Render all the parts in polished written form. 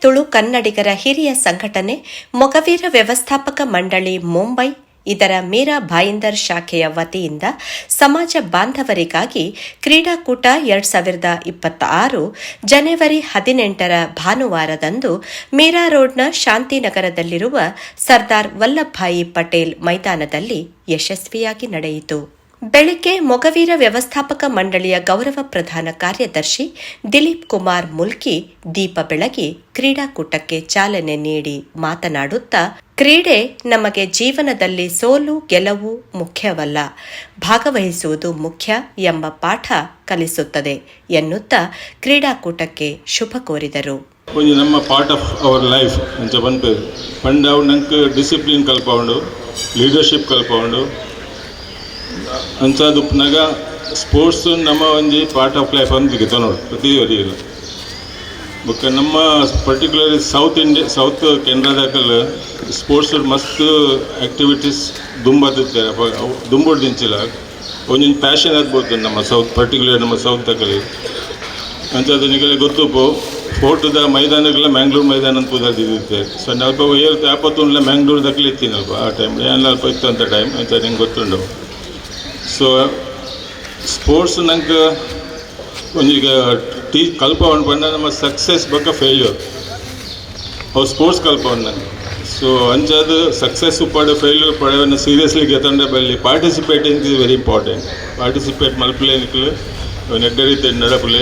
ತುಳು ಕನ್ನಡಿಗರ ಹಿರಿಯ ಸಂಘಟನೆ ಮೊಗವೀರ ವ್ಯವಸ್ಥಾಪಕ ಮಂಡಳಿ ಮುಂಬೈ ಇದರ ಮೀರಾ ಭಾಯಿಂದರ್ ಶಾಖೆಯ ವತಿಯಿಂದ ಸಮಾಜ ಬಾಂಧವರಿಗಾಗಿ ಕ್ರೀಡಾಕೂಟ 2026 ಜನವರಿ 18 ಭಾನುವಾರದಂದು ಮೀರಾ ರೋಡ್ನ ಶಾಂತಿನಗರದಲ್ಲಿರುವ ಸರ್ದಾರ್ ವಲ್ಲಭಭಾಯಿ ಪಟೇಲ್ ಮೈದಾನದಲ್ಲಿ ಯಶಸ್ವಿಯಾಗಿ ನಡೆಯಿತು. ಬೆಳಿಗ್ಗೆ ಮೊಗವೀರ ವ್ಯವಸ್ಥಾಪಕ ಮಂಡಳಿಯ ಗೌರವ ಪ್ರಧಾನ ಕಾರ್ಯದರ್ಶಿ ದಿಲೀಪ್ ಕುಮಾರ್ ಮುಲ್ಕಿ ದೀಪ ಬೆಳಗಿ ಕ್ರೀಡಾಕೂಟಕ್ಕೆ ಚಾಲನೆ ನೀಡಿ ಮಾತನಾಡುತ್ತಾ, ಕ್ರೀಡೆ ನಮಗೆ ಜೀವನದಲ್ಲಿ ಸೋಲು ಗೆಲುವು ಮುಖ್ಯವಲ್ಲ, ಭಾಗವಹಿಸುವುದು ಮುಖ್ಯ ಎಂಬ ಪಾಠ ಕಲಿಸುತ್ತದೆ ಎನ್ನುತ್ತಾ ಕ್ರೀಡಾಕೂಟಕ್ಕೆ ಶುಭ ಕೋರಿದರು. ನಮ್ಮ ಪಾರ್ಟ್ ಆಫ್ ಅವರ್ ಲೈಫ್ ಅಂಚ ಬಂತು ಪಂಡ ನಂಗೆ ಡಿಸಿಪ್ಲಿನ್ ಕಲ್ಪೌಂಡು, ಲೀಡರ್ಶಿಪ್ ಕಲ್ಪೌಂಡು ಅಂಚಾದ ಉಪ್ಪನಾಗ ಸ್ಪೋರ್ಟ್ಸ್ ನಮ್ಮ ಒಂಜಿ ಪಾರ್ಟ್ ಆಫ್ ಲೈಫ್ ಅಂತ ಬಿಗಿತ ನೋಡಿ ಪ್ರತಿ ವರಿಯಿಲ್ಲ ಬೊಕ್ಕ ನಮ್ಮ ಪರ್ಟಿಕ್ಯುಲರ್ಲಿ ಸೌತ್ ಕೆನರಾದಾಗಲ್ಲ ಸ್ಪೋರ್ಟ್ಸ್ ಮಸ್ತ್ ಆ್ಯಕ್ಟಿವಿಟೀಸ್ ದುಂಬಾದಿರ್ತಾರೆ ದುಂಬೋಡು ದಿಂಚಿಲ್ಲ ಒಂದೊಂದು ಪ್ಯಾಷನ್ ಆಗ್ಬೋದು ನಮ್ಮ ಸೌತ್ ಪರ್ಟಿಕ್ಯುಲರ್ ನಮ್ಮ ಸೌತ್ದಾಗಲ್ಲಿ ಅಂಚಾದ ನಿಗಲೆ ಗೊತ್ತುಪ್ಪು ಫೋರ್ಟ್ದ ಮೈದಾನಗಳ ಮ್ಯಾಂಗ್ಳೂರು ಮೈದಾನ ಅಂತ ಪೂದಾದಿರುತ್ತೆ ಸೊ ಅಲ್ಪ ಯಾಪತ್ತೊಂದು ಮ್ಯಾಂಗ್ಳೂರ್ದಾಗಲಿ ಇತ್ತೀನಲ್ಪ ಆ ಟೈಮ್ ಏನು ಅಲ್ಪ ಇತ್ತು ಅಂತ ಟೈಮ್ ಅಂತ ನಿಂಗೆ ಗೊತ್ತುಂಡು. ಸೊ ಸ್ಪೋರ್ಟ್ಸ್ ನಂಗೆ ಒಂದೀಗ ಕಲ್ಪವನ್ನು ಬಂದ ನಮ್ಮ ಸಕ್ಸಸ್ ಬಗ್ಗೆ ಫೇಲ್ಯೂರ್ ಅವು ಸ್ಪೋರ್ಟ್ಸ್ ಕಲ್ಪವನ್ನು ನಂಗೆ. ಸೊ ಅಂಚಾದ ಸಕ್ಸಸ್ ಪಡೆ ಫೇಲ್ಯೂರ್ ಪಡೆಯನ್ನು ಸೀರಿಯಸ್ಲಿ ಗೆತಂಡ ಬಲ್ಲಿ participating is very important. Participate ಮಲ್ಪಲೆ ನಿಕ್ಲು ನೆಡ್ಡರಿತೆ ನಡಪಲೆ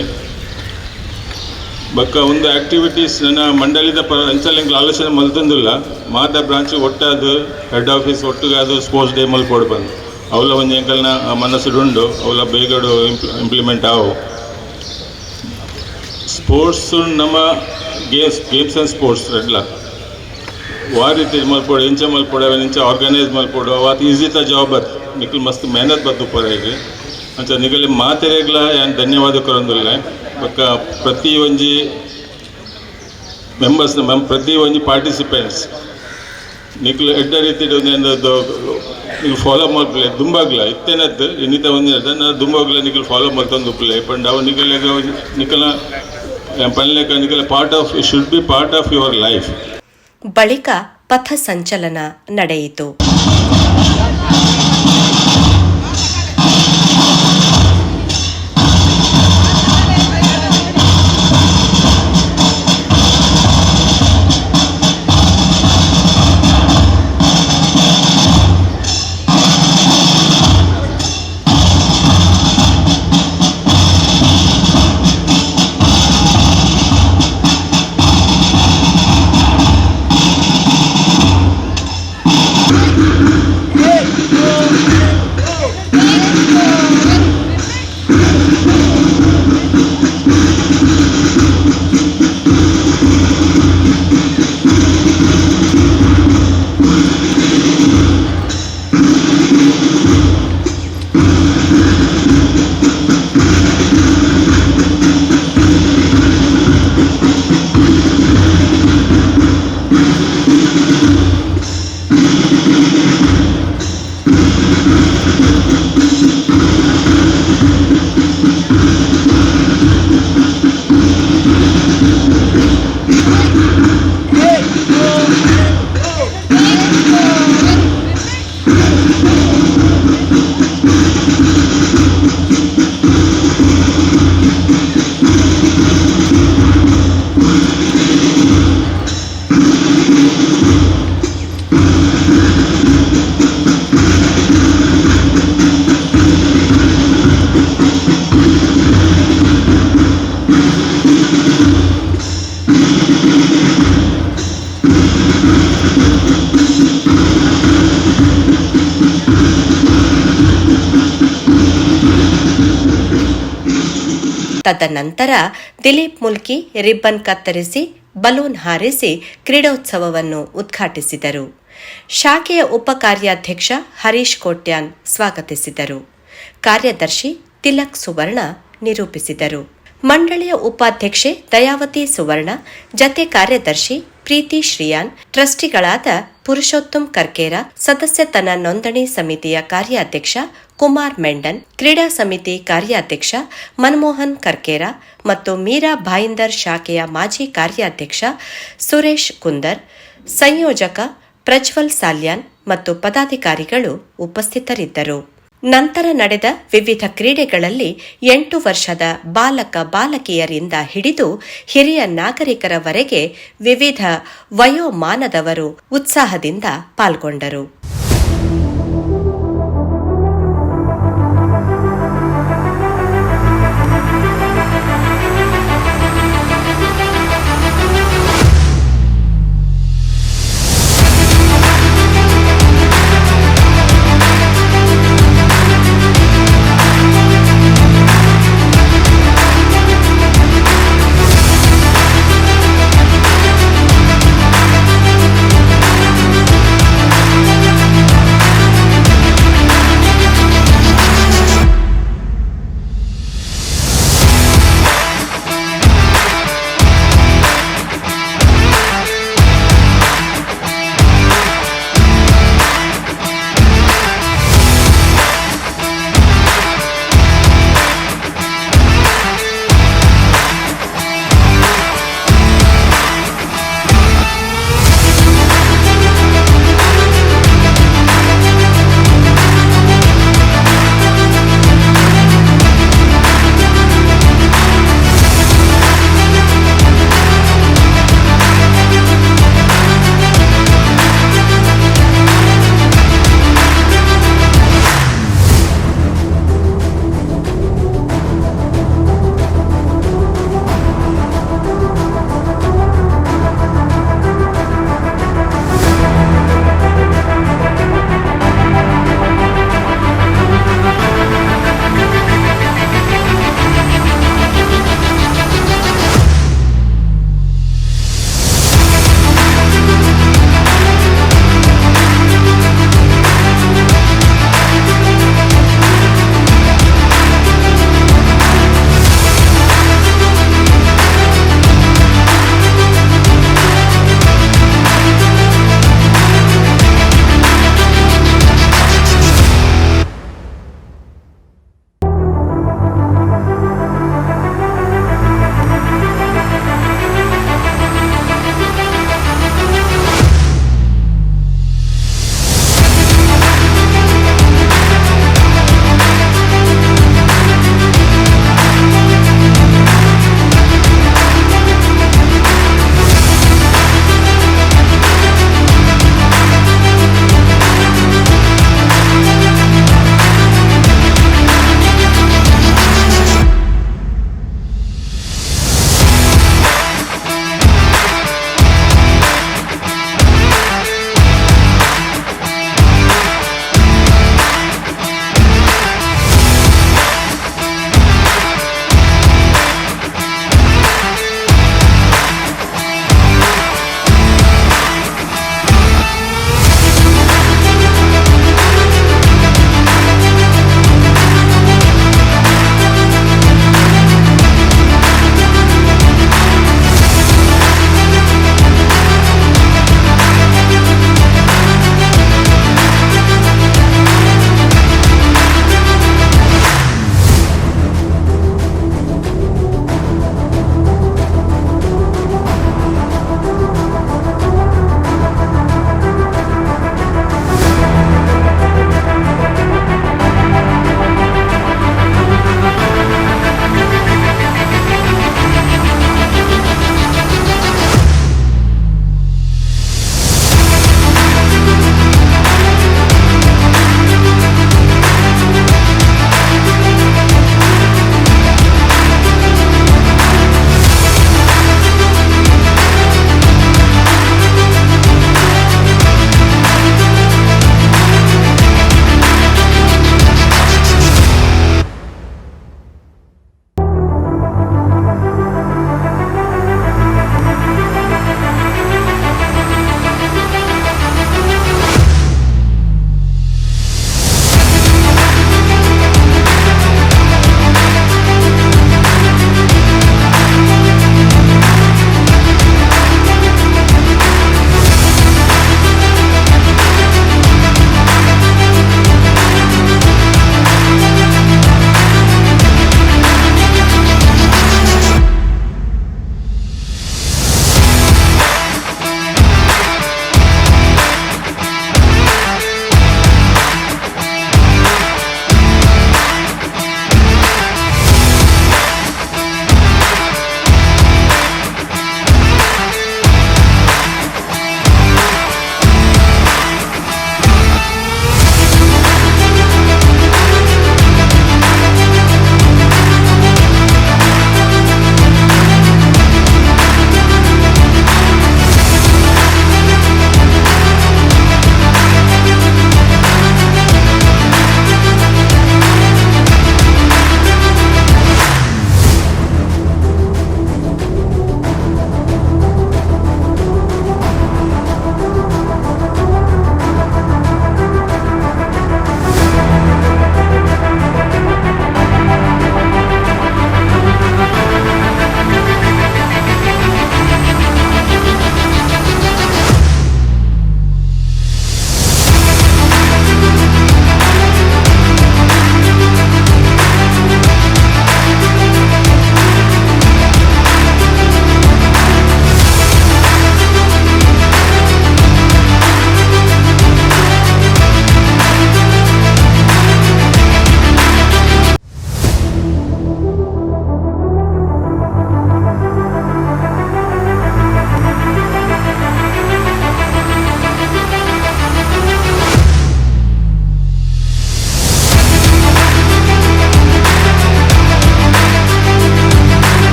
ಬಕ್ಕ ಒಂದು ಆ್ಯಕ್ಟಿವಿಟೀಸ್ ನನ್ನ ಮಂಡಳಿದ ಅಂಚಲ್ಲಿ ನಿಂಗೆ ಆಲೋಚನೆ ಮಲ್ತಂದಿಲ್ಲ ಮಾತಾ ಬ್ರಾಂಚ್ ಒಟ್ಟಾದು ಹೆಡ್ ಆಫೀಸ್ ಒಟ್ಟಿಗಾದು ಸ್ಪೋರ್ಟ್ಸ್ ಡೇ ಮಲ್ಪೊಡು ಬಂದು ಅವಳ ಒಂದು ಎಂಕಲ್ನ ಮನಸ್ಸುಡುಂಡು ಅವಳ ಬೇಗಡು ಇಂಪ್ಲಿಮೆಂಟ್ ಆವು. ಸ್ಪೋರ್ಟ್ಸ್ ನಮ್ಮ ಗೇಮ್ಸ್ ಆ್ಯಂಡ್ ಸ್ಪೋರ್ಟ್ಸ್ ರೆಡ್ಲ ವಾ ರೀತಿ ಮಲ್ಪೊಡು ಇಂಚ ಮಲ್ಪೊಡು ಇಂಚ ಆರ್ಗನೈಸ್ ಮಲ್ಪೊಡು ಅವತ್ತು ಈಸಿತ ಜಾಬ್ ಅದು ನಿಖಲ್ ಮಸ್ತ್ ಮೆಹನತ್ ಬತ್ತು ಪರಗೆ ಅಂಚ ನಿಗಲಿ ಮಾತೆರೆಗ್ಲ ಏನು ಧನ್ಯವಾದ ಕೊರೊಂದಿಲ್ಲ ಬಕ್ಕ ಪ್ರತಿ ಒಂಜಿ ಮೆಂಬರ್ಸ್ ಪ್ರತಿ ಒಂಜಿ ಪಾರ್ಟಿಸಿಪೆಂಟ್ಸ್ ನಿಖಲ್ ಎಡ್ಡ ರೀತಿ ನೀವು ಫಾಲೋ ಮಾಡ್ಪಲೆ ದುಂಬಾಗ್ಲ ಇತ್ತೇನದ್ದು ಇನ್ನಿತ ಒಂದಿನ ನಾನು ದುಂಬಾಗ್ಲ ನಿಖಲ್ ಫಾಲೋ ಮಾಡ್ತಂದು ಉಪ್ಪಲೆ ಪಂಡ್ ಅವು ನಿಖಲ ಪನ್ಲೆಕ ನಿಖಲ part of it should be part of your life. ಬಳಿಕ ಪಥ ಸಂಚಲನ ನಡೆಯಿತು. ತದನಂತರ ದಿಲೀಪ್ ಮುಲ್ಕಿ ರಿಬ್ಬನ್ ಕತ್ತರಿಸಿ ಬಲೂನ್ ಹಾರಿಸಿ ಕ್ರೀಡೋತ್ಸವವನ್ನು ಉದ್ಘಾಟಿಸಿದರು. ಶಾಖೆಯ ಉಪ ಕಾರ್ಯಾಧ್ಯಕ್ಷ ಹರೀಶ್ ಕೋಟ್ಯಾನ್ ಸ್ವಾಗತಿಸಿದರು. ಕಾರ್ಯದರ್ಶಿ ತಿಲಕ್ ಸುವರ್ಣ ನಿರೂಪಿಸಿದರು. ಮಂಡಳಿಯ ಉಪಾಧ್ಯಕ್ಷೆ ದಯಾವತಿ ಸುವರ್ಣ, ಜತೆ ಕಾರ್ಯದರ್ಶಿ ಪ್ರೀತಿ ಶ್ರೀಯಾನ್, ಟ್ರಸ್ಟಿಗಳಾದ ಪುರುಷೋತ್ತಮ್ ಕರ್ಕೇರ, ಸದಸ್ಯತನ ನೋಂದಣಿ ಸಮಿತಿಯ ಕಾರ್ಯಾಧ್ಯಕ್ಷ ಕುಮಾರ್ ಮೆಂಡನ್, ಕ್ರೀಡಾ ಸಮಿತಿ ಕಾರ್ಯಾಧ್ಯಕ್ಷ ಮನಮೋಹನ್ ಕರ್ಕೇರ ಮತ್ತು ಮೀರಾ ಭಾಯಿಂದರ್ ಶಾಖೆಯ ಮಾಜಿ ಕಾರ್ಯಾಧ್ಯಕ್ಷ ಸುರೇಶ್ ಕುಂದರ್, ಸಂಯೋಜಕ ಪ್ರಜ್ವಲ್ ಸಾಲ್ಯಾನ್ ಮತ್ತು ಪದಾಧಿಕಾರಿಗಳು ಉಪಸ್ಥಿತರಿದ್ದರು. ನಂತರ ನಡೆದ ವಿವಿಧ ಕ್ರೀಡೆಗಳಲ್ಲಿ 8 ವರ್ಷದ ಬಾಲಕ ಬಾಲಕಿಯರಿಂದ ಹಿಡಿದು ಹಿರಿಯ ನಾಗರಿಕರವರೆಗೆ ವಿವಿಧ ವಯೋಮಾನದವರು ಉತ್ಸಾಹದಿಂದ ಪಾಲ್ಗೊಂಡರು.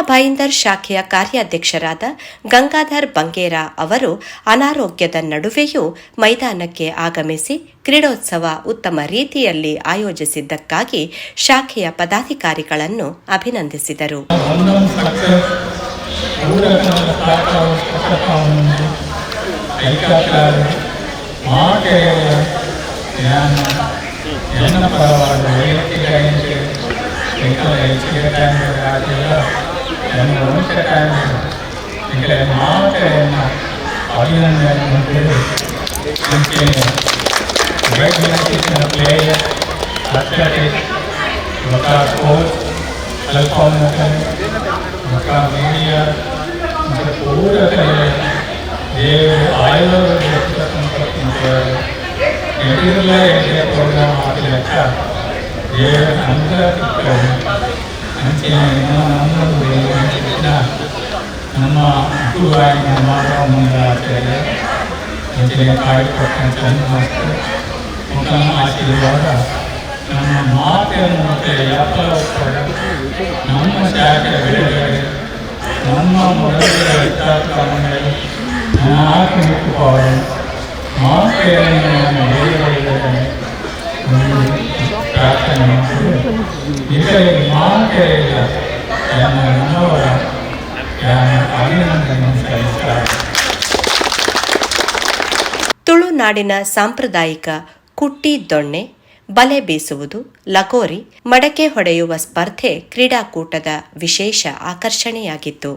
ಭಾಯಿಂದರ್ ಶಾಖೆಯ ಕಾರ್ಯಾಧ್ಯಕ್ಷರಾದ ಗಂಗಾಧರ್ ಬಂಗೇರಾ ಅವರು ಅನಾರೋಗ್ಯದ ನಡುವೆಯೂ ಮೈದಾನಕ್ಕೆ ಆಗಮಿಸಿ ಕ್ರೀಡೋತ್ಸವ ಉತ್ತಮ ರೀತಿಯಲ್ಲಿ ಆಯೋಜಿಸಿದ್ದಕ್ಕಾಗಿ ಶಾಖೆಯ ಪದಾಧಿಕಾರಿಗಳನ್ನು ಅಭಿನಂದಿಸಿದರು. ನಮ್ಮ ಗುರುವಾಯಿನ ಮಾಡುವ ಮುಂದಾಗ್ತದೆ ಅಂಚನೆ ಕಾಯ್ದುಕೊಟ್ಟಂತ ಮುಖನ ಆಶೀರ್ವಾದ ನಮ್ಮ ಮಾತೆಯನ್ನು ಮತ್ತೆ ವ್ಯಾಪಾರ ನಮ್ಮ ಶಾಖೆ ಬೆಳೆಗಳಿಗೆ ನಮ್ಮ ಮೊದಲ ವಿದ್ಯಾರ್ಥಿಗಳು ನಾಲ್ಕು ಮುಟ್ಟುಕೋರು ಮಾತೆಯನ್ನು ನಮ್ಮ ಬೇರೆಗಳಿಗೆ ಪ್ರಾರ್ಥನೆ ಮಾಡಿ ಇದರಲ್ಲಿ ಮಾತೆಯ ನಮ್ಮವರ ತುಳುನಾಡಿನ ಸಾಂಪ್ರದಾಯಿಕ ಕುಟ್ಟಿ ದೊಣ್ಣೆ, ಬಲೆ ಬೀಸುವುದು, ಲಗೋರಿ, ಮಡಕೆ ಹೊಡೆಯುವ ಸ್ಪರ್ಧೆ ಕ್ರೀಡಾಕೂಟದ ವಿಶೇಷ ಆಕರ್ಷಣೆಯಾಗಿತ್ತು.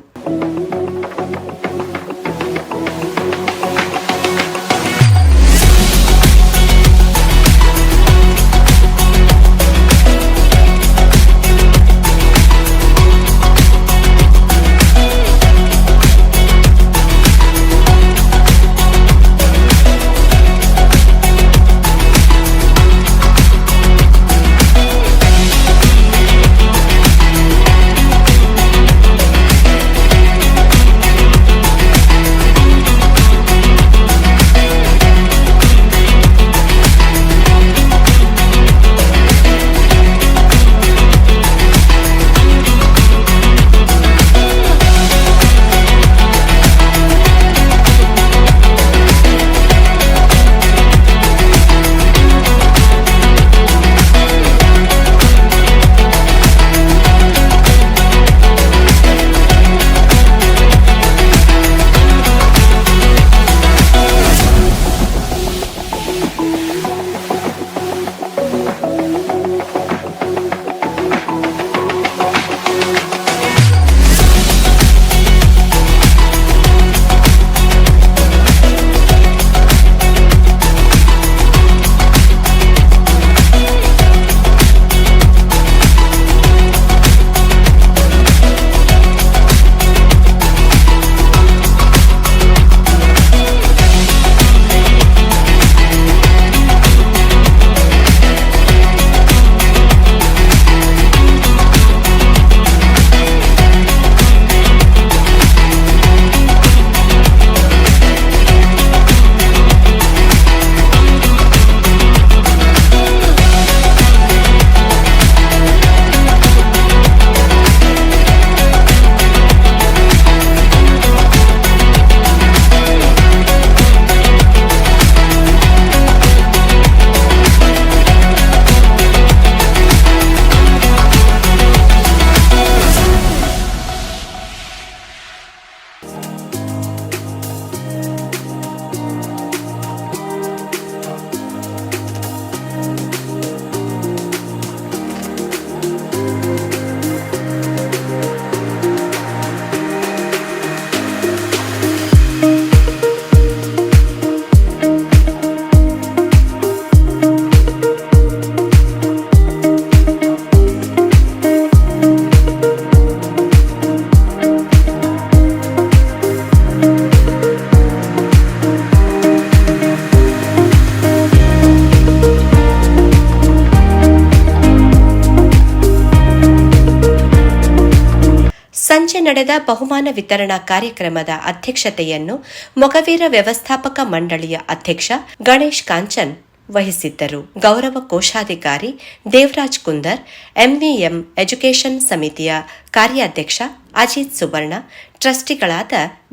ಸಂಜೆ ನಡೆದ ಬಹುಮಾನ ವಿತರಣಾ ಕಾರ್ಯಕ್ರಮದ ಅಧ್ಯಕ್ಷತೆಯನ್ನು ಮೊಗವೀರ ವ್ಯವಸ್ಥಾಪಕ ಮಂಡಳಿಯ ಅಧ್ಯಕ್ಷ ಗಣೇಶ್ ಕಾಂಚನ್ ವಹಿಸಿದ್ದರು. ಗೌರವ ಕೋಶಾಧಿಕಾರಿ ದೇವರಾಜ್ ಕುಂದರ್, ಎಂವಿಎಂ ಎಜುಕೇಷನ್ ಸಮಿತಿಯ ಕಾರ್ಯಾಧ್ಯಕ್ಷ ಅಜಿತ್ ಸುವರ್ಣ, ಟ್ರಸ್ಟಿಗಳಾದ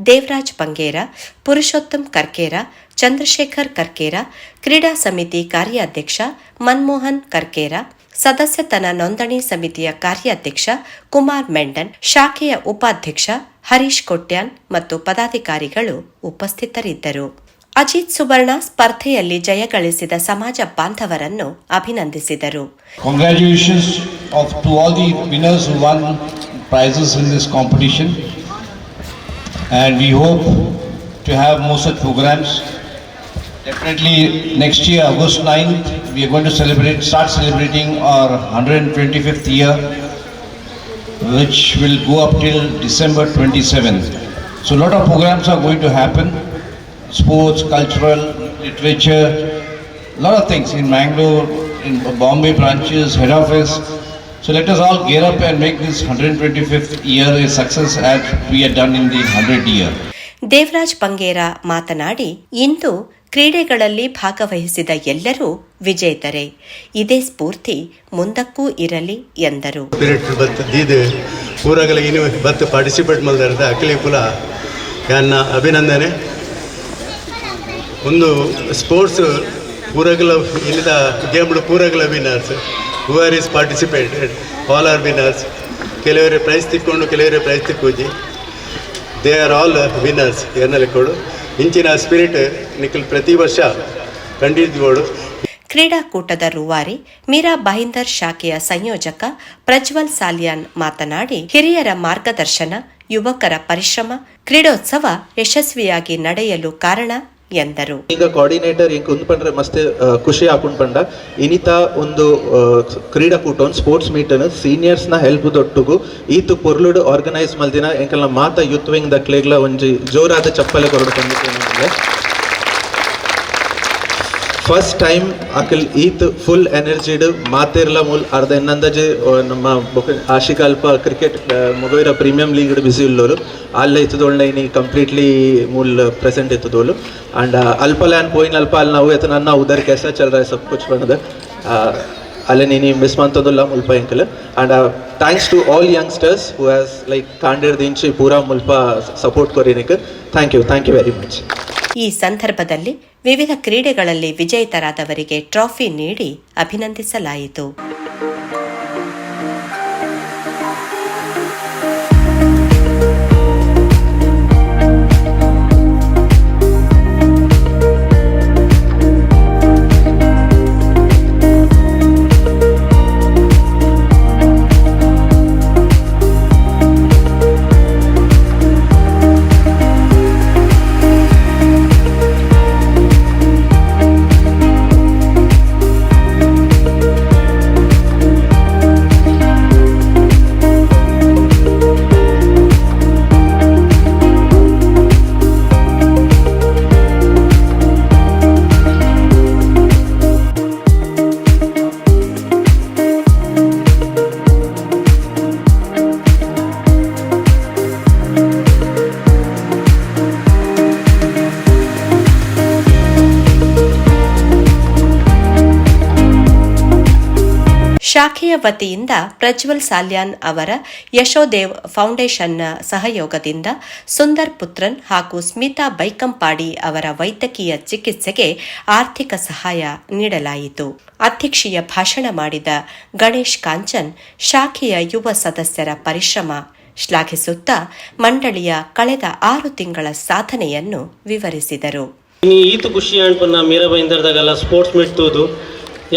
ದೇವರಾಜ್ ಬಂಗೇರ, ಪುರುಷೋತ್ತಮ್ ಕರ್ಕೇರ, ಚಂದ್ರಶೇಖರ್ ಕರ್ಕೇರ, ಕ್ರೀಡಾ ಸಮಿತಿ ಕಾರ್ಯಾಧ್ಯಕ್ಷ ಮನ್ಮೋಹನ್ ಕರ್ಕೇರ, ಸದಸ್ಯತನ ನೋಂದಣಿ ಸಮಿತಿಯ ಕಾರ್ಯಾಧ್ಯಕ್ಷ ಕುಮಾರ್ ಮೆಂಡನ್, ಶಾಖೆಯ ಉಪಾಧ್ಯಕ್ಷ ಹರೀಶ್ ಕೊಟ್ಯಾನ್ ಮತ್ತು ಪದಾಧಿಕಾರಿಗಳು ಉಪಸ್ಥಿತರಿದ್ದರು. ಅಜಿತ್ ಸುವರ್ಣ ಸ್ಪರ್ಧೆಯಲ್ಲಿ ಜಯಗಳಿಸಿದ ಸಮಾಜ ಬಾಂಧವರನ್ನು ಅಭಿನಂದಿಸಿದರು. Congratulations to all the winners who won prizes in this competition, and we hope to have more such programs. Definitely next year, August 9th, we are going to start celebrating our 125th year, which will go up till December 27th. So a lot of programs are going to happen, sports, cultural, literature, a lot of things in Mangalore, in Bombay branches, head office. So let us all gear up and make this 125th year a success as we had done in the 100th year. Devaraj Bangera ಮಾತನಾಡಿ, ಇಂದು ಕ್ರೀಡೆಗಳಲ್ಲಿ ಭಾಗವಹಿಸಿದ ಎಲ್ಲರೂ ವಿಜೇತರೇ. ಇದೇ ಸ್ಫೂರ್ತಿ ಮುಂದಕ್ಕೂ ಇರಲಿ ಎಂದರು. ಪೂರಗಲ ಇನ್ನು ಬತ್ತು participate ಮಾಡಿದ ಅಖಿಲ ಕುಲ ನನ್ನ ಅಭಿನಂದನೆ. ಒಂದು ಸ್ಪೋರ್ಟ್ಸ್ ಪೂರಗಲ ಇನ್ನಿದ ಗೇಮ್ಗಳು ಪೂರಗಲ winners who are is participated all are winners. ಕೆಲವರೇ ಪ್ರೈಸ್ ತಿಕ್ಕೊಂಡು ಕೆಲವರೇ ಪ್ರೈಸ್ ತಿಕ್ಕೋಜಿ ದೇ ಆರ್ ಆಲ್ ವಿನ್ನರ್ಸ್ ಎನ್ನಲಿಕ್ಕೋಡು ಇಂಚಿನ ಸ್ಪಿರಿಟ್ ನಿಖಿಲ್ ಪ್ರತಿ ವರ್ಷ ಕಂಡಿದ್ದೋಡು. ಕ್ರೀಡಾಕೂಟದ ರೂವಾರಿ ಮೀರಾ ಬಹಿಂದರ್ ಶಾಖೆಯ ಸಂಯೋಜಕ ಪ್ರಜ್ವಲ್ ಸಾಲಿಯಾನ್ ಮಾತನಾಡಿ, ಹಿರಿಯರ ಮಾರ್ಗದರ್ಶನ, ಯುವಕರ ಪರಿಶ್ರಮ ಕ್ರೀಡೋತ್ಸವ ಯಶಸ್ವಿಯಾಗಿ ನಡೆಯಲು ಕಾರಣ ಎಂದರು. ಈಗ ಕೋಆರ್ಡಿನೇಟರ್ ಇಂಕ್ ಒಂದು ಪಂಡ್ರೆ ಮಸ್ತ್ ಖುಷಿ ಹಾಕೊಂಡು ಪಂಡ ಇನಿತ ಒಂದು ಕ್ರೀಡಾಕೂಟ ಒಂದು ಸ್ಪೋರ್ಟ್ಸ್ ಮೀಟನ್ನು ಸೀನಿಯರ್ಸ್ನ ಹೆಲ್ಪ್ ದೊಟ್ಟುಗು ಈತು ಪೊರ್ಲುಡು ಆರ್ಗನೈಸ್ ಮಲ್ದಿನ ಎಂಕಲ್ನ ಮಾತ ಯೂತ್ ವಿಂಗ್ ದಕ್ಲೆಗ್ಲ ಒಂಜಿ ಜೋರಾದ ಚಪ್ಪಲೆ ಕೊರಡು ತಂದಿದ್ದೇನೆ. ಫಸ್ಟ್ ಟೈಮ್ ಅಕಲ್ ಈತ್ ಫುಲ್ ಎನರ್ಜಿಡ್ ಮಾತಿರ್ಲ ಮೂಲ್ ಅರ್ಧ ಇನ್ನಂದಾಜೆ ನಮ್ಮ ಆಶಿಕ ಅಲ್ಪ ಕ್ರಿಕೆಟ್ ಮೊಗೈರ ಪ್ರೀಮಿಯಂ ಲೀಗ್ ಬಿಸಿ ಉಳ್ಳೋರು ಅಲ್ಲೇ ಇತ್ತದೊಳ್ಳೆ ಇನಿ ಕಂಪ್ಲೀಟ್ಲಿ ಮೂಲ್ ಪ್ರೆಸೆಂಟ್ ಇತ್ತದೋಳು ಆ್ಯಂಡ್ ಅಲ್ಪ ಲ್ಯಾನ್ ಪೋಯಿನ ಅಲ್ಪ ಅಲ್ಲಿ ನಾವು ಎತ್ತ ನನ್ನ ಉದರ್ ಕೆಲಸ ಚಲ್ ರಹ ಸಬ್ ಕುಚ್ ಬಂದದ ಅಲ್ಲೇ ನೀನು ಮಿಸ್ ಮಾಡ್ತದಲ್ಲ ಮುಲ್ಪ ಎಂಕಲ್. And thanks to all youngsters who has like ಕಾಂಡಿರ್ದ ಇಂಚಿ ಪೂರಾ ಮುಲ್ಪ ಸಪೋರ್ಟ್ ಕೊರಿನಿಕ್. Thank you very much. ಈ ಸಂದರ್ಭದಲ್ಲಿ ವಿವಿಧ ಕ್ರೀಡೆಗಳಲ್ಲಿ ವಿಜೇತರಾದವರಿಗೆ ಟ್ರಾಫಿ ನೀಡಿ ಅಭಿನಂದಿಸಲಾಯಿತು. ಶಾಖೆಯ ವತಿಯಿಂದ ಪ್ರಜ್ವಲ್ ಸಾಲ್ಯಾನ್ ಅವರ ಯಶೋದೇವ್ ಫೌಂಡೇಶನ್ನ ಸಹಯೋಗದಿಂದ ಸುಂದರ್ ಪುತ್ರನ್ ಹಾಗೂ ಸ್ಮಿತಾ ಬೈಕಂಪಾಡಿ ಅವರ ವೈದ್ಯಕೀಯ ಚಿಕಿತ್ಸೆಗೆ ಆರ್ಥಿಕ ಸಹಾಯ ನೀಡಲಾಯಿತು. ಅಧ್ಯಕ್ಷೀಯ ಭಾಷಣ ಮಾಡಿದ ಗಣೇಶ್ ಕಾಂಚನ್ ಶಾಖೆಯ ಯುವ ಸದಸ್ಯರ ಪರಿಶ್ರಮ ಶ್ಲಾಘಿಸುತ್ತಾ ಮಂಡಳಿಯ ಕಳೆದ 6 ತಿಂಗಳ ಸಾಧನೆಯನ್ನು ವಿವರಿಸಿದರು. ಈತು ಖುಷಿ ಅನ್ಪನ್ನ ಮೀರಾ ಬೈಂದರ್ದಾಗಲ್ಲ ಸ್ಪೋರ್ಟ್ಸ್ ಮೀಟ್ ತೂದು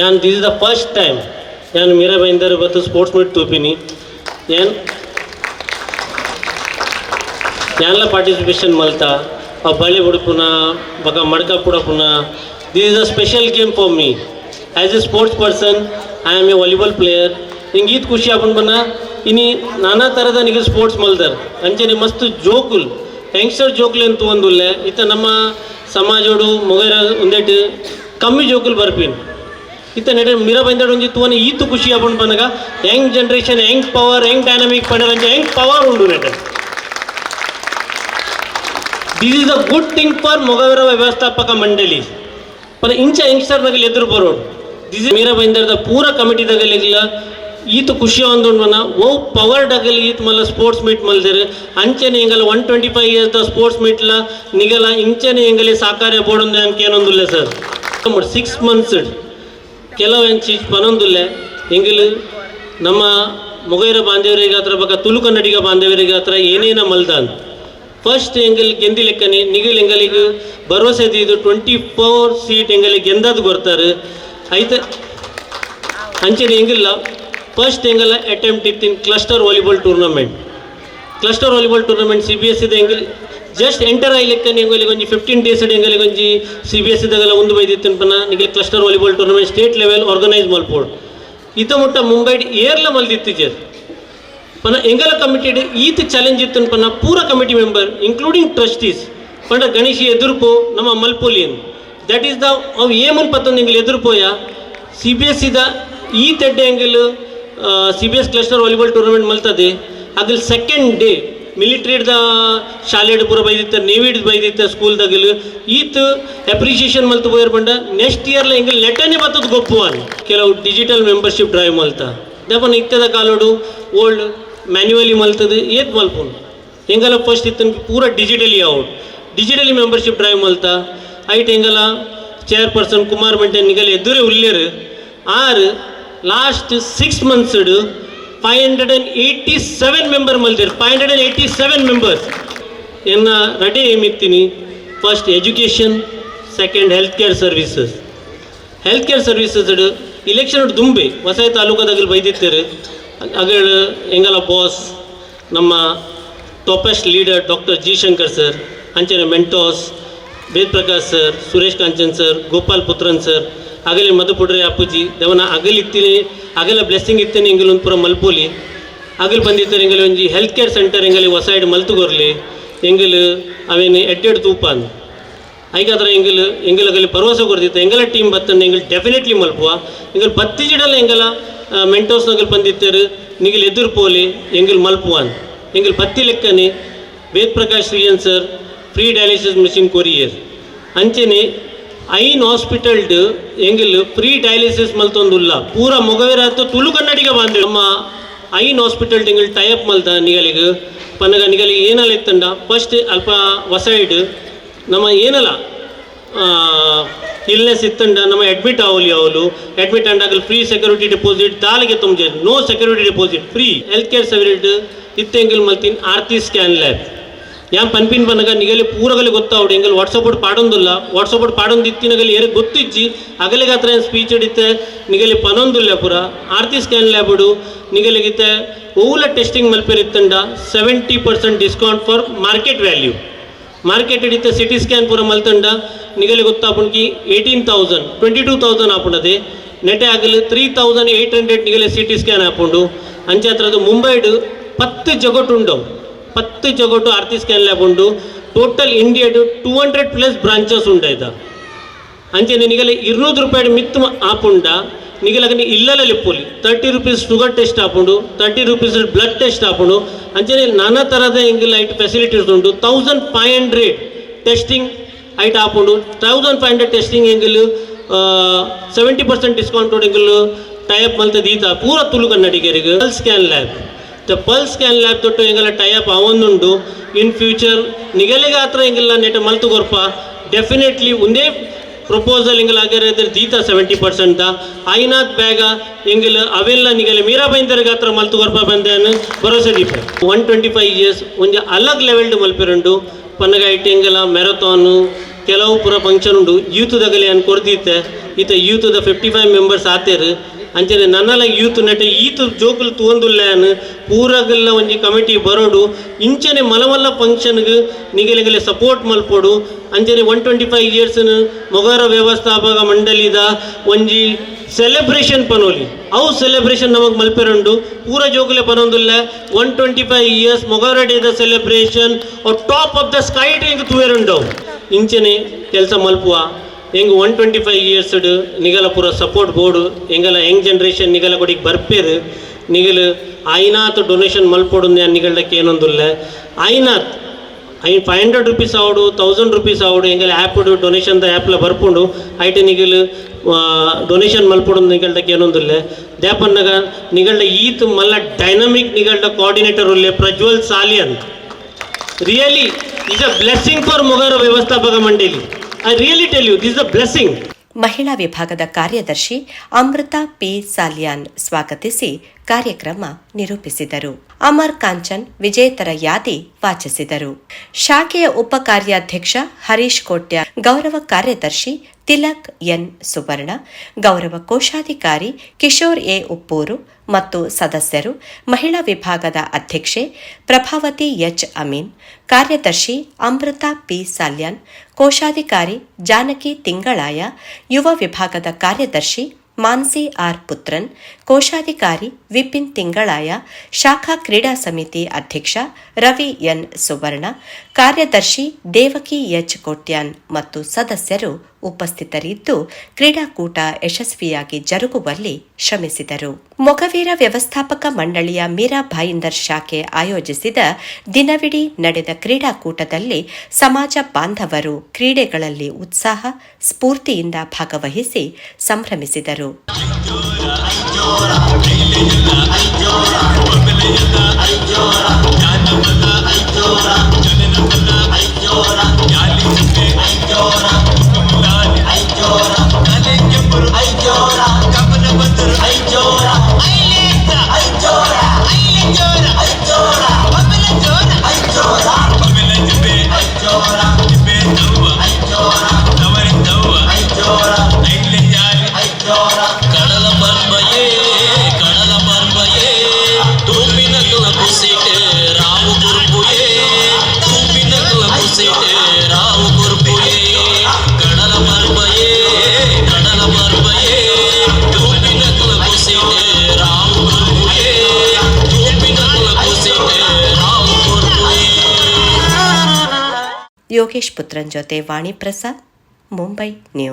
ಯಾನ್ this is the first time ಯಾನು ಮೀರಾ ಬೈಂದರ್ ಬತ್ತು ಸ್ಪೋರ್ಟ್ಸ್ ಮೀಟ್ ತೂಪಿನಿ ಯಾನ್ಲ ಪಾರ್ಟಿಸಿಪೇಷನ್ ಮಲ್ತಾ ಆ ಬಳೆ ಬುಡುಪುನ ಬಗ ಮಡ್ಕ ಪುಡಪುನ this is a special game for me as a sports person. I am a volleyball player. ಹಿಂಗೆ ಈತ್ ಖುಷಿ ಆಪನ್ ಬನ್ನ ಇನಿ ನಾನಾ ಥರದ ನಿಗೆ ಸ್ಪೋರ್ಟ್ಸ್ ಮಲ್ದರ್ ಅಂಚನೆ ಮಸ್ತ್ ಜೋಕುಲ್ ಯಂಗ್ಸ್ಟರ್ ಜೋಕುಲ್ ಅಂತ ಒಂದುಲ್ಲೆ ಇತ್ತ ನಮ್ಮ ಸಮಾಜೋಡು ಮೊಗೈರ ಒಂದೇಟು ಕಮ್ಮಿ ಜೋಕುಲ್ ಬರ್ಪೀನ್ ಇತ್ತ ನೆಡೆ ಮೀರಾ ಬೈಂದರ್ ಒಂಜಿ ತೂವನ ಈತು ಖುಷಿ ಆಪನ್ ಬನ್ನಗ young generation young power young dynamic ಪಂಡ ಯಂಗ್ ಪವರ್ ಉಂಡು ನೆಡೆ. This is a good thing for Mogaveera ವ್ಯವಸ್ಥಾಪಕ ಮಂಡಳಿ. पण इंच्या यंगस्टरनागली ಎದುರು ಬರೋಡು ದಿಸ್ ಮೀರಾ ಬೈಂದರ್ದ ಪೂರ ಕಮಿಟಿದಾಗಲಿಲ್ಲ ಈತ ಖುಷಿ ಅಂದೋಣ ಓ ಪವರ್ಡ್ ಆಗಲಿ ಈತ ಮಲ್ಲ ಸ್ಪೋರ್ಟ್ಸ್ ಮೀಟ್ ಮಲ್ದಿರು ಅಂಚೆನೆ ಹಿಂಗಲ್ಲ 125 ಇಯರ್ಸ್ ದ ಸ್ಪೋರ್ಟ್ಸ್ ಮೀಟ್ಲ ನಿಗಲ ಇಂಚೆನೆ ಹಿಂಗಲಿ ಸಾಕಾರ್ಯ ಬೋಡೊಂದು ಅಂಕೆ ಏನೊಂದಿಲ್ಲ ಸರ್ 6 months ಕೆಲವು ಚೀಜ್ ಪನೊಂದಿಲ್ಲ ಹಿಂಗಲು ನಮ್ಮ ಮೊಗೈರ ಬಾಂಧವರಿಗೆ ಹತ್ರ ಬಕ್ಕ ತುಳು ಕನ್ನಡಿಗ ಬಾಂಧವರಿಗೆ ಹತ್ರ ಏನೇನ ಮಲ್ದಾನ್ ಫಸ್ಟ್ ಎಂಗಲ್ ಗೆಂದಿ ಲೆಕ್ಕನೆ ನಿಗಲ್ ಎಂಗಲಿಗೆ ಭರವಸೆ ಇದು 24 ಸೀಟ್ ಎಂಗಲಿಗೆ ಗೆಂದದ್ದು ಬರ್ತಾರೆ ಐತೆ ಅಂಚೆನೆ ಹೆಂಗಿಲ್ಲ ಫಸ್ಟ್ ಎಂಗಲ್ಲ ಅಟೆಂಪ್ಟ್ ಇತ್ತು in cluster volleyball tournament CBSE ಎಂಗಲ್ ಜಸ್ಟ್ ಎಂಟರ್ ಆಗಿ ಲೆಕ್ಕ ಎಂಗಲಿಗೆ ಒಂಜಿ 15 days ಎಂಗಲಿಗೆ ಒಂಜಿ CBSE ದಾಗೆಲ್ಲ ಒಂದು ಬೈದಿತ್ತು ಪನ ನಿಮಗೆ cluster volleyball tournament state level organise ಮಲ್ಪೋಡು ಈತ ಮುಟ್ಟ ಮುಂಬೈ ಏರ್ಲ ಮಲ್ದಿತ್ತು ಪನ ಎಂಗಲ ಕಮಿಟೆಡ್ ಈತ ಚಾಲೆಂಜ್ ಇತ್ತು ಪನ ಪೂರ ಕಮಿಟಿ ಮೆಂಬರ್ ಇನ್ಕ್ಲೂಡಿಂಗ್ ಟ್ರಸ್ಟೀಸ್ ಪಂಡ ಗಣೇಶಿ ಎದುರುಪೋ ನಮ್ಮ ಮಲ್ಪೋಲಿಯನ್ ದಟ್ ಈಸ್ ದ ಅವು ಏಮನ್ ಪತ್ತೊಂದು ಎಂಗಲ್ ಎದುರುಪೋಯ CBSE ದ ಈ ತೆಡ್ಡೆ ಎಂಗಲ್ CBS ಕ್ಲಸ್ಟರ್ ವಾಲಿಬಾಲ್ ಟೂರ್ನಮೆಂಟ್ ಮಲ್ತದೆ ಅದ್ರ ಸೆಕೆಂಡ್ ಡೇ ಮಿಲಿಟ್ರಿದ ಶಾಲೆಡ್ ಪೂರ ಬೈದಿತ್ತ ನೇವಿಡ್ ಬೈದಿತ್ತ ಸ್ಕೂಲ್ದಾಗಲು ಈತ ಅಪ್ರಿಷಿಯೇಷನ್ ಮಲ್ತು ಬೋಯರ್ ಬಂಡ ನೆಕ್ಸ್ಟ್ ಇಯರ್ಲ ಎಂಗಲ್ ನೆಟ್ಟನೆ ಬತ್ತದ ಗೊಪ್ಪುವನ್ ಕೆಲವು ಡಿಜಿಟಲ್ ಮೆಂಬರ್ಶಿಪ್ ಡ್ರೈವ್ ಮಲ್ತ ದಪ್ಪನ ಇತ್ತದ ಕಾಲೋಡು ಓಲ್ಡ್ ಮ್ಯಾನ್ಯುವಲಿ ಮಲ್ತದ ಏತ್ ಮಲ್ಪುಂಡು ಎಂಗಲ ಫಸ್ಟ್ ಇತ್ತನ ಪೂರ ಡಿಜಿಟಲಿ ಮೆಂಬರ್ಶಿಪ್ ಡ್ರೈವ್ ಮಲ್ತ ಐಟ್ ಎಂಗಲ ಚೇರ್ಪರ್ಸನ್ ಕುಮಾರ್ ಮೆಂಟೆ ನಿಗಲ್ ಎದುರೇ ಉಲ್ಲೇರು ಆರು ಲಾಸ್ಟ್ 6 months 587 ಮೆಂಬರ್ ಮಲ್ದಿರು 587 ಮೆಂಬರ್ಸ್ ಎನ್ನ ರಡೆ ಏಮಿತ್ತೀನಿ first education second health care services election ದುಂಬೆ ಹೊಸ ತಾಲೂಕದಾಗಲಿ ಬೈದಿತ್ತೇರು ಅಗಳ ಎಂಗಲ ಬಾಸ್ ನಮ್ಮ toppest leader doctor G Shankar sir ಅಂಚನೆ mentors Ved Prakash sir Suresh Kanchan sir Gopal Puthran sir ಆಗಲೇ ಮಧುಪುಡ್ರೆ ಅಪ್ಪುಜಿ ದೇವನ ಅಗಲಿತ್ತೀನಿ ಅಗಲ ಬ್ಲೆಸ್ಸಿಂಗ್ ಇತ್ತೇನೆ ಎಂಗಲ್ ಒಂದು ಪೂರ ಮಲ್ಪೋಲಿ ಅಗಲ್ ಬಂದಿತ್ತಾರೆ ಎಂಗಲ್ ಒಂಜಿ ಹೆಲ್ತ್ ಕೇರ್ ಸೆಂಟರ್ ಎಂಗಲಿ ಹೊಸೈಡ್ ಮಲ್ತುಗೊರ್ಲಿ ಎಂಗಲ್ ಅವೇನು ಎಡ್ಡೆಡ್ ತೂಪಾನ್ ಐಗಾದ್ರೆ ಎಂಗಲಗಲ್ಲಿ ಭರವಸೆ ಕೊಡ್ತಿತ್ತು ಎಂಗಲ ಟೀಮ್ ಬತ್ತಂಡು ಎಂಗಲ್ ಡೆಫಿನೆಟ್ಲಿ ಮಲ್ಪುವ ಎಂಗಲ್ ಬತ್ತಿಜಿಡಲ್ಲ ಎಂಗಲ ಮೆಂಟೋಸ್ನಗಲ್ ಬಂದಿತ್ತೇರು ನಿಗಲ್ ಎದುರು ಪೋಲಿ ಎಂಗಲ್ ಮಲ್ಪುವಾನ್ ಎಂಗಲ್ ಬತ್ತಿ ಲೆಕ್ಕನೆ Ved Prakash Shriyan sir free dialysis machine ಕೊರಿಯರ್ ಅಂಚೆನೆ ಐನ್ ಹಾಸ್ಪಿಟಲ್ಡ್ ಎಂಗಲ್ ಫ್ರೀ ಡಯಾಲಿಸಿಸ್ ಮಲ್ತೊಂದುಲ್ಲ ಪೂರ ಮೊಗವೇರಾತು ತುಳು ಕನ್ನಡಿಗ ಬಂದ ನಮ್ಮ ಐನ್ ಹಾಸ್ಪಿಟಲ್ ಎಂಗಲ್ ಟೈಅಪ್ ಮಲ್ತ ನಿಗಲಿಗೆ ಪನ್ನಗ ನಿಗಲಿಗೆ ಏನಲ್ಲ ಇತ್ತಂಡ ಫಸ್ಟ್ ಅಲ್ಪ ಹೊಸೈಡ್ ನಮ್ಮ ಏನಲ್ಲ ಇಲ್ನೆಸ್ ಇತ್ತಂಡ ನಮ್ಮ ಅಡ್ಮಿಟ್ ಅವಲು ಅಡ್ಮಿಟ್ ಅಂಡಾಗಲ್ ಫ್ರೀ ಸೆಕ್ಯೂರಿಟಿ ಡೆಪಾಸಿಟ್ ದಾಲಿಗೆ ತುಂಬ no security deposit free health care service ಇತ್ತೆಂಗಲ್ ಮಲ್ತಿನ್ ಆರ್ತಿ ಸ್ಕ್ಯಾನ್ ಲ್ಯಾಬ್ ಯಾನ್ ಪನ್ಪಿನ್ ಬನ್ನಗ ನಿಗಲಿ ಪೂರಗಲಿ ಗೊತ್ತಾವಡು ಎಂಗಲ್ ವಾಟ್ಸಪ್ ಪಾಡೊಂದಿಲ್ಲ ವಾಟ್ಸಪ್ ಪಾಡೊಂದು ಇತ್ತಿನಗಲಿ ಏರ್ ಗೊತ್ತಿಜ್ಜಿ ಅಗಲಿಗೆ ಹತ್ರ ಸ್ಪೀಚ್ ಹಿಡಿತೆ ನಿಗಲಿ ಪನೊಂದಿಲ್ಲ ಪೂರ ಆರ್ತಿ ಸ್ಕ್ಯಾನ್ ಲ್ಯಾಬುಡು ನಿಗಲಿಗಿತ್ತೆ ಓಲ ಟೆಸ್ಟಿಂಗ್ ಮಲ್ಪೇರಿತ್ತಂಡ 70% discount for market value market ಹಿಡಿತೆ ಸಿಟಿ ಸ್ಕ್ಯಾನ್ ಪೂರ ಮಲ್ತಂಡ ನಿಗಲಿ ಗೊತ್ತಾಪುಣ್ಕಿ 22,000 ಆಪುಂಡದೆ ನೆಟೆ ಆಗಲಿ 3,800 ನಿಗಲಿ ಸಿಟಿ ಸ್ಕ್ಯಾನ್ ಆಪುಂಡು ಅಂಚೆ ಹತ್ರದ ಮುಂಬೈಡು 10 ಜಗಟ್ಟು ಉಂಡವು 10 ಜಗಟ್ಟು ಆರ್ತಿ ಸ್ಕ್ಯಾನ್ ಲ್ಯಾಬ್ ಉಂಡು ಟೋಟಲ್ ಇಂಡಿಯಾಡು 200+ ಬ್ರಾಂಚಸ್ ಉಂಡಾಯ್ತ ಅಂಚೆನೆ ನಿಗಲೆ 200 ರೂಪಾಯಿ ಮಿತ್ತು ಆಪುಂಡ ನಿಗಲಗನಿ ಇಲ್ಲಲ್ಲ ಲಿಪ್ಪುಲಿ 30 rupees ಶುಗರ್ ಟೆಸ್ಟ್ ಆಪುಂಡು 30 rupees ಬ್ಲಡ್ ಟೆಸ್ಟ್ ಆಪುಂಡು ಅಂಚೆನೆ ನಾನಾ ಥರದ ಎಂಗಿಲ್ ಐಟ್ ಫೆಸಿಲಿಟೀಸ್ ಉಂಟು 1500 ಟೆಸ್ಟಿಂಗ್ ಐಟ್ ಆಪುಂಡು 1500 ಟೆಸ್ಟಿಂಗ್ ಎಂಗಿಲ್ 70% ಡಿಸ್ಕೌಂಟ್ ಎಂಗಿಲ್ ಟೈಅಪ್ ಮಲ್ತದ ಈತ ಪೂರ ತುಳು ಕನ್ನಡಿಗರಿಗೆ ಪಲ್ಸ್ ಸ್ಕ್ಯಾನ್ ಲ್ಯಾಬ್ ತೊಟ್ಟು ಎಂಗಲ ಟೈಅಪ್ ಅವೊಂದುಂಡು ಇನ್ ಫ್ಯೂಚರ್ ನಿಗಲಿಗೆ ಹತ್ರ ಎಂಗಿಲ್ಲ ನೆಟ ಮಲ್ತು ಗೊರ್ಪ ಡೆಫಿನೆಟ್ಲಿ ಒಂದೇ ಪ್ರಪೋಸಲ್ ಎಂಗಲ್ ಆಗಿರೋದ್ರ ದೀತ 70% ಐನಾಥ್ ಬ್ಯಾಗ ಎಂಗಿಲ್ ಅವೆಲ್ಲ ನಿಗಲೆ ಮೀರಾ ಬೈಂದರ್ಗೆ ಹತ್ರ ಮಲ್ತು ಗೊರ್ಪ ಬಂದೇನು ಭರೋಸೆ ದೀಪ 125 years ಒಂಜ Alagh levelled ಮಲ್ಪಿರುಂಡು Pannaga IT ಎಂಗಲ ಮ್ಯಾರಥಾನು ಕೆಲವು ಪೂರ ಫಂಕ್ಷನ್ ಉಂಡು ಯೂತ್ದಾಗಲಿ ಅನ್ ಕೊಡ್ದಿತ್ತೆ ಈತ ಯೂತ್ದ 55 ಮೆಂಬರ್ಸ್ ಆತೇರು ಅಂಚನೆ ನನ್ನಲ್ಲ ಯೂತ್ ನೆಟ ಈತ ಜೋಕುಲು ತೂಂದುಲ್ಲೇನು ಪೂರಗಲ್ಲ ಒಂಜಿ ಕಮಿಟಿ ಬರೋಡು ಇಂಚನೆ ಮಲಮಲ್ಲ ಫಂಕ್ಷನ್ಗೆ ನಿಗಲಿಗಲೆ ಸಪೋರ್ಟ್ ಮಲ್ಪೋಡು ಅಂಚನೆ 125 years ಮೊಗರ ವ್ಯವಸ್ಥಾಪಕ ಮಂಡಳಿದ ಒಂಜಿ ಸೆಲೆಬ್ರೇಷನ್ ಪನೋಲಿ ಅವು ಸೆಲೆಬ್ರೇಷನ್ ನಮಗೆ ಮಲ್ಪೆರುಂಡು ಪೂರ ಜೋಕುಲೆ ಪನೊಂದುಲ್ಲ 125 years ಮೊಗರ ಡೇದ celebration top of the sky ಹೆಂಗೆ ತೂವೆರುಂಡವು ಇಂಚನೆ ಕೆಲಸ ಮಲ್ಪುವ ಹೆಂಗೆ 125 years ನಿಗಲ ಪೂರ ಸಪೋರ್ಟ್ ಬೋರ್ಡು ಎಂಗಲ ಯಂಗ್ ಜನ್ರೇಷನ್ ನಿಗಲ ಕೊಡಿಗೆ ಬರ್ಪೇರು ನಿಗಲು ಐನಾಥ್ ಡೊನೇಷನ್ ಮಲ್ಪೊಡು ನಿಗಲ್ಡಕ್ಕೆ ಏನೊಂದಿಲ್ಲ ಐನಾಥ್ 500 rupees आवडू 1000 rupees आवडू ಎಂಗೆಲ್ಲ ಆ್ಯಪ್ ಡೊನೇಷನ್ ಆ್ಯಪ್ಲ ಬರ್ಪುಂಡು ಐಟೆ ನಿಗಲು ಡೊನೇಷನ್ ಮಲ್ಪಡು ನಿಗಲ್ದಕ್ಕೆ ಏನೊಂದಿಲ್ಲ ದ್ಯಾಪನ್ನಾಗ ನಿಗಲ್ದ ಈತ್ ಮಲ್ಲ ಡೈನಮಿಕ್ ನಿಗಲ್ದ ಕೋಆರ್ಡಿನೇಟರ್ ಉಲ್ಲೆ Prajwal Salian really is a blessing for ಮೊಗರ ವ್ಯವಸ್ಥಾಪಕ ಮಂಡಳಿ. I really tell you this a blessing. ಮಹಿಳಾ ವಿಭಾಗದ ಕಾರ್ಯದರ್ಶಿ ಅಮೃತ ಪಿ ಸಾಲ್ಯಾನ್ ಸ್ವಾಗತಿಸಿ ಕಾರ್ಯಕ್ರಮ ನಿರೂಪಿಸಿದರು. ಅಮರ್ ಕಾಂಚನ್ ವಿಜೇತರ ಯಾದಿ ವಾಚಿಸಿದರು. ಶಾಖೆಯ ಉಪ ಕಾರ್ಯಾಧ್ಯಕ್ಷ ಹರೀಶ್ ಕೋಟ್ಯ, ಗೌರವ ಕಾರ್ಯದರ್ಶಿ ತಿಲಕ್ ಎನ್ ಸುವರ್ಣ, ಗೌರವ ಕೋಶಾಧಿಕಾರಿ ಕಿಶೋರ್ ಎ ಉಪ್ಪೂರು ಮತ್ತು ಸದಸ್ಯರು, ಮಹಿಳಾ ವಿಭಾಗದ ಅಧ್ಯಕ್ಷೆ ಪ್ರಭಾವತಿ ಎಚ್ ಅಮೀನ್, ಕಾರ್ಯದರ್ಶಿ ಅಮೃತ ಪಿ ಸಾಲ್ಯಾನ್, ಕೋಶಾಧಿಕಾರಿ ಜಾನಕಿ ತಿಂಗಳಾಯ, ಯುವ ವಿಭಾಗದ ಕಾರ್ಯದರ್ಶಿ ಮಾನ್ಸಿ ಆರ್ ಪುತ್ರನ್, ಕೋಶಾಧಿಕಾರಿ ವಿಪಿನ್ ತಿಂಗಳಾಯ, ಶಾಖಾ ಕ್ರೀಡಾ ಸಮಿತಿ ಅಧ್ಯಕ್ಷ ರವಿ ಎನ್ ಸುವರ್ಣ, ಕಾರ್ಯದರ್ಶಿ ದೇವಕಿ ಎಚ್ ಕೋಟ್ಯಾನ್ ಮತ್ತು ಸದಸ್ಯರು ಉಪಸ್ಥಿತರಿದ್ದು ಕ್ರೀಡಾಕೂಟ ಯಶಸ್ವಿಯಾಗಿ ಜರುಗುವಲ್ಲಿ ಶ್ರಮಿಸಿದರು. ಮೊಗವೀರ ವ್ಯವಸ್ಥಾಪಕ ಮಂಡಳಿಯ ಮೀರಾ ಭಾಯಿಂದರ್ ಶಾಖೆ ಆಯೋಜಿಸಿದ ದಿನವಿಡೀ ನಡೆದ ಕ್ರೀಡಾಕೂಟದಲ್ಲಿ ಸಮಾಜ ಬಾಂಧವರು ಕ್ರೀಡೆಗಳಲ್ಲಿ ಉತ್ಸಾಹ ಸ್ಫೂರ್ತಿಯಿಂದ ಭಾಗವಹಿಸಿ ಸಂಭ್ರಮಿಸಿದರು. ಯೋಗೇಶ್ ಪುತ್ರನ್ ಜೊತೆ ವಾಣಿ ಪ್ರಸಾದ್, ಮುಂಬೈ ನ್ಯೂಸ್.